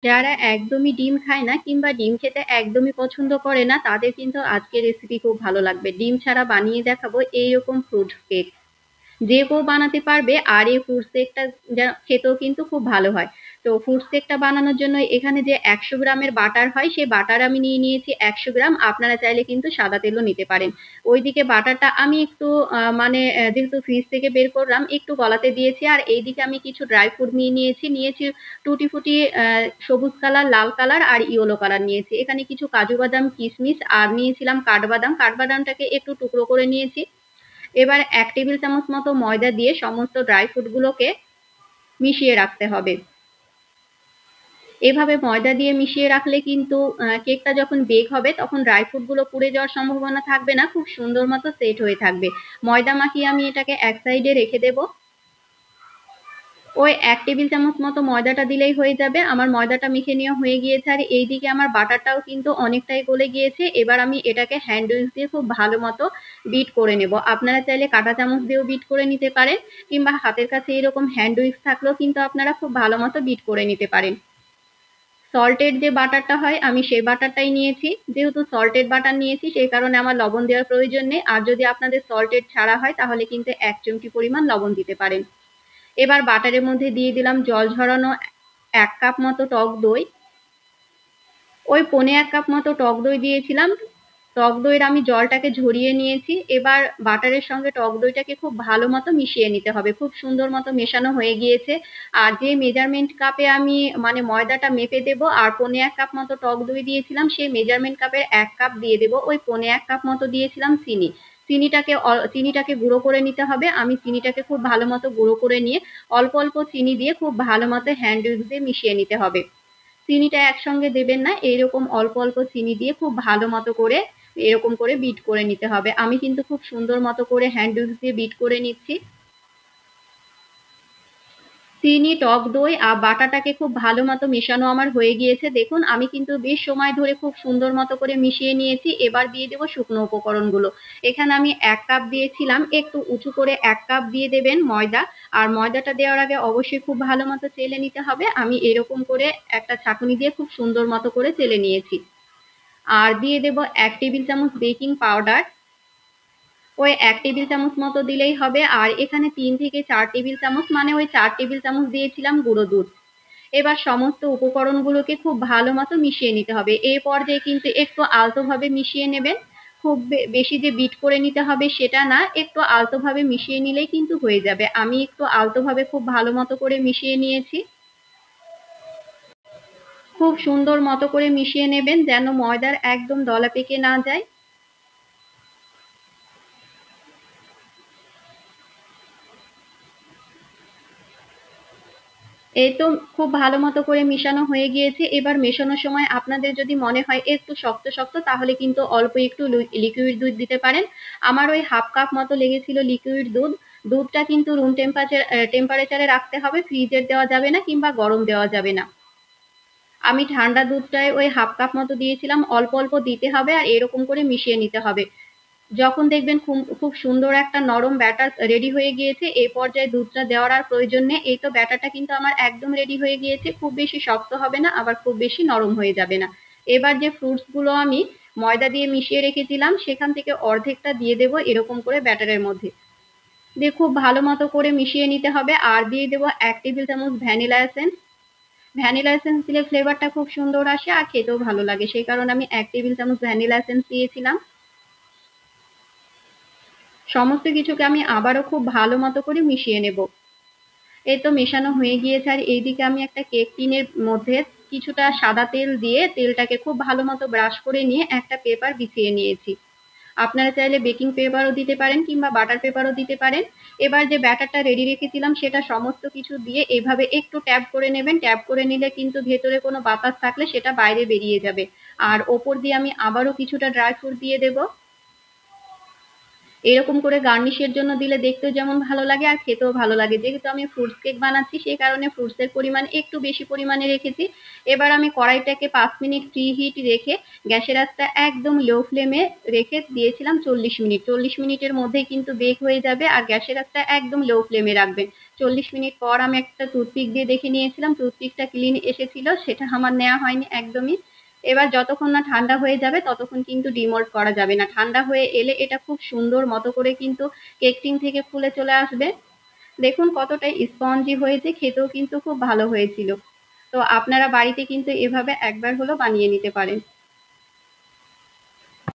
যারা একদমই ডিম খায় না কিংবা ডিম খেতে একদমই পছন্দ করে না তাদের কিন্তু আজকের রেসিপি খুব ভালো লাগবে। ডিম ছাড়া বানিয়ে দেখাবো এইরকম ফ্রুট কেক। যে কেউ বানাতে পারবে, আর এই ফ্রুটস কেকটা খেতেও কিন্তু খুব ভালো হয়। তো ফ্রুটস কেকটা বানানোর জন্য এখানে যে 100 গ্রামের বাটার হয়, সেই বাটার আমি নিয়ে নিয়েছি 100 গ্রাম। আপনারা চাইলে কিন্তু সাদা তেলও নিতে পারেন। ওইদিকে বাটারটা আমি একটু যেহেতু ফ্রিজ থেকে বের করলাম একটু গলাতে দিয়েছি, আর এইদিকে আমি কিছু ড্রাই ফ্রুট নিয়েছি টুটি ফুটি, সবুজ কালার, লাল কালার আর ইয়েলো কালার নিয়েছি। এখানে কিছু কাজু বাদাম, কিশমিশ আর নিয়েছিলাম কাঠবাদাম। কাঠবাদামটাকে একটু টুকরো করে নিয়েছি। এবার 1 টেবিল চামচ মতো ময়দা দিয়ে সমস্ত ড্রাই ফ্রুটগুলোকে মিশিয়ে রাখতে হবে। এভাবে ময়দা দিয়ে মিশিয়ে রাখলে কিন্তু কেকটা যখন বেক হবে তখন ড্রাই ফ্রুটগুলো পুড়ে যাওয়ার সম্ভাবনা থাকবে না, খুব সুন্দর মতো সেট হয়ে থাকবে। ময়দা মাখিয়ে আমি এটাকে এক সাইডে রেখে দেব। ওই 1 টেবিল চামচ মতো ময়দাটা দিলেই হয়ে যাবে। আমার ময়দাটা মেখে নেওয়া হয়ে গিয়েছে, আর এইদিকে আমার বাটারটাও কিন্তু অনেকটাই গলে গিয়েছে। এবার আমি এটাকে হ্যান্ড উইক্স দিয়ে খুব ভালো মতো বিট করে নেব। আপনারা চাইলে কাঁটা চামচ দিয়েও বিট করে নিতে পারেন, কিংবা হাতের কাছে এরকম হ্যান্ড উইক্স থাকলেও কিন্তু আপনারা খুব ভালো মতো বিট করে নিতে পারেন। সল্টেড যে বাটারটা হয় আমি সেই বাটারটাই নিয়েছি। যেহেতু সল্টেড বাটার নিয়েছি সেই কারণে আমার লবণ দেওয়ার প্রয়োজন নেই। আর যদি আপনাদের সল্টেড ছাড়া হয় তাহলে কিন্তু 1 চিমটি পরিমাণ লবণ দিতে পারেন। এবার বাটারের মধ্যে দিয়ে দিলাম জল ঝরানো 1 কাপ মতো টক দই। ওই 1.25 কাপ মতো টক দই দিয়েছিলাম। টক দইয়ের আমি জলটাকে ঝরিয়ে নিয়েছি। এবার বাটারের সঙ্গে টক দইটাকে খুব ভালো মতো মিশিয়ে নিতে হবে। খুব সুন্দর মতো মেশানো হয়ে গিয়েছে। আর যে মেজারমেন্ট কাপে আমি ময়দাটা মেপে দেব আর 1.25 কাপ মতো টক দই দিয়েছিলাম, সেই মেজারমেন্ট কাপের 1 কাপ দিয়ে দেব। ওই 1.25 কাপ মতো দিয়েছিলাম চিনি। চিনিটাকে গুঁড়ো করে নিতে হবে। আমি চিনিটাকে খুব ভালো মতো গুঁড়ো করে নিয়ে অল্প অল্প চিনি দিয়ে খুব ভালো মতো হ্যান্ড উইক্স দিয়ে মিশিয়ে নিতে হবে। চিনিটা একসঙ্গে দেবেন না, এইরকম অল্প অল্প চিনি দিয়ে খুব ভালো মতো করে এরকম করে বিট করে নিতে হবে। আমি কিন্তু খুব সুন্দর মতো করে হ্যান্ড উইক্স দিয়ে বিট করে নিচ্ছি। চিনি, টক দই আর বাটাটাকে খুব ভালো মতো মেশানো আমার হয়ে গিয়েছে। দেখুন আমি কিন্তু বেশ সময় ধরে খুব সুন্দর মতো করে মিশিয়ে নিয়েছি। এবার দিয়ে দেবো শুকনো উপকরণগুলো। এখানে আমি 1 কাপ দিয়েছিলাম, একটু উঁচু করে 1 কাপ দিয়ে দেবেন ময়দা। আর ময়দাটা দেওয়ার আগে অবশ্যই খুব ভালো মতো চেলে নিতে হবে। আমি এরকম করে একটা ছাঁকুনি দিয়ে খুব সুন্দর মতো করে চেলে নিয়েছি। আর দিয়ে দেবো 1 টেবিল চামচ বেকিং পাউডার। ওই 1 টেবিল চামচ মতো দিলেই হবে। আর এখানে 3 থেকে 4 টেবিল চামচ, ওই 4 টেবিল চামচ দিয়েছিলাম গুঁড়ো দুধ। এবার সমস্ত উপকরণগুলোকে খুব ভালো মতো মিশিয়ে নিতে হবে। এই পর্যায়ে কিন্তু একটু আলতোভাবে মিশিয়ে নেবেন। খুব বেশি যে বিট করে নিতে হবে সেটা না, একটু আলতোভাবে মিশিয়ে নিলেই কিন্তু হয়ে যাবে। আমি একটু আলতোভাবে খুব ভালো মতো করে মিশিয়ে নিয়েছি। খুব সুন্দর মতো করে মিশিয়ে নেবেন যেন ময়দার একদম দলা পেকে না যায়। এই তো খুব ভালো মতো করে মিশানো হয়ে গিয়েছে। এবার মেশানোর সময় আপনাদের যদি মনে হয় একটু শক্ত শক্ত তাহলে কিন্তু অল্প একটু লিকুইড দুধ দিতে পারেন। আমার ওই 1/2 কাপ মতো লেগেছিল লিকুইড দুধ। দুধটা কিন্তু রুম টেম্পারেচারে রাখতে হবে, ফ্রিজের দেওয়া যাবে না কিংবা গরম দেওয়া যাবে না। আমি ঠান্ডা দুধটায় ওই 1/2 কাপ মতো দিয়েছিলাম। অল্প অল্প দিতে হবে আর এরকম করে মিশিয়ে নিতে হবে। যখন দেখবেন খুব খুব সুন্দর একটা নরম ব্যাটার রেডি হয়ে গিয়েছে, এই পর্যায়ে দুধটা দেওয়ার আর প্রয়োজন নেই। এই তো ব্যাটারটা কিন্তু আমার একদম রেডি হয়ে গিয়েছে। খুব বেশি শক্ত হবে না, আবার খুব বেশি নরম হয়ে যাবে না। এবার যে ফ্রুটসগুলো আমি ময়দা দিয়ে মিশিয়ে রেখেছিলাম সেখান থেকে অর্ধেকটা দিয়ে দেবো এরকম করে ব্যাটারের মধ্যে। দিয়ে খুব ভালো মতো করে মিশিয়ে নিতে হবে। আর দিয়ে দেবো 1 টেবিল চামচ ভ্যানিলা এসেন্স। ভ্যানিলা এসেন্স দিলে ফ্লেভারটা খুব সুন্দর আসে আর খেতেও ভালো লাগে, সেই কারণে আমি 1 টেবিল চামচ ভ্যানিলা এসেন্স দিয়েছিলাম। সমস্ত কিছুকে আমি আবারও খুব ভালো মতো করে মিশিয়ে নেব। এই তো মেশানো হয়ে গিয়েছে। আর এইদিকে আমি একটা কেক টিনের মধ্যে কিছুটা সাদা তেল দিয়ে তেলটাকে খুব ভালো মতো ব্রাশ করে নিয়ে একটা পেপার বিছিয়ে নিয়েছি। আপনারা চাইলে বেকিং পেপারও দিতে পারেন কিংবা বাটার পেপারও দিতে পারেন। এবার যে ব্যাটারটা রেডি রেখেছিলাম সেটা সমস্ত কিছু দিয়ে এইভাবে একটু ট্যাপ করে নেবেন। ট্যাপ করে নিলে কিন্তু ভেতরে কোনো বাতাস থাকলে সেটা বাইরে বেরিয়ে যাবে। আর ওপর দিয়ে আমি আবারও কিছুটা ড্রাই ফ্রুট দিয়ে দেবো। এরকম করে গার্নিশের জন্য দিলে দেখতেও যেমন ভালো লাগে আর খেতেও ভালো লাগে। যেহেতু আমি ফ্রুটস কেক বানাচ্ছি সেই কারণে ফ্রুটসের পরিমাণ একটু বেশি পরিমাণে রেখেছি। এবার আমি কড়াইটাকে 5 মিনিট প্রি হিট রেখে গ্যাসের আঁচটা একদম লো ফ্লেমে রেখে দিয়েছিলাম 40 মিনিট। 40 মিনিটের মধ্যেই কিন্তু বেক হয়ে যাবে। আর গ্যাসের আঁচটা একদম লো ফ্লেমে রাখবেন। 40 মিনিট পর আমি একটা টুথপিক দিয়ে দেখে নিয়েছিলাম, টুথপিকটা ক্লিন এসেছিল, সেটা আমার নেওয়া হয়নি একদমই। এবার যতক্ষণ না ঠান্ডা হয়ে যাবে ততক্ষণ কিন্তু ডিমোল্ড করা যাবে না। ঠান্ডা হয়ে এলে এটা খুব সুন্দর মতো করে কিন্তু কেক টিন থেকে খুলে চলে আসবে। দেখুন কতটা স্পঞ্জি হয়েছে, খেতেও কিন্তু খুব ভালো হয়েছিল। তো আপনারা বাড়িতে কিন্তু এভাবে একবার হলো বানিয়ে নিতে পারেন।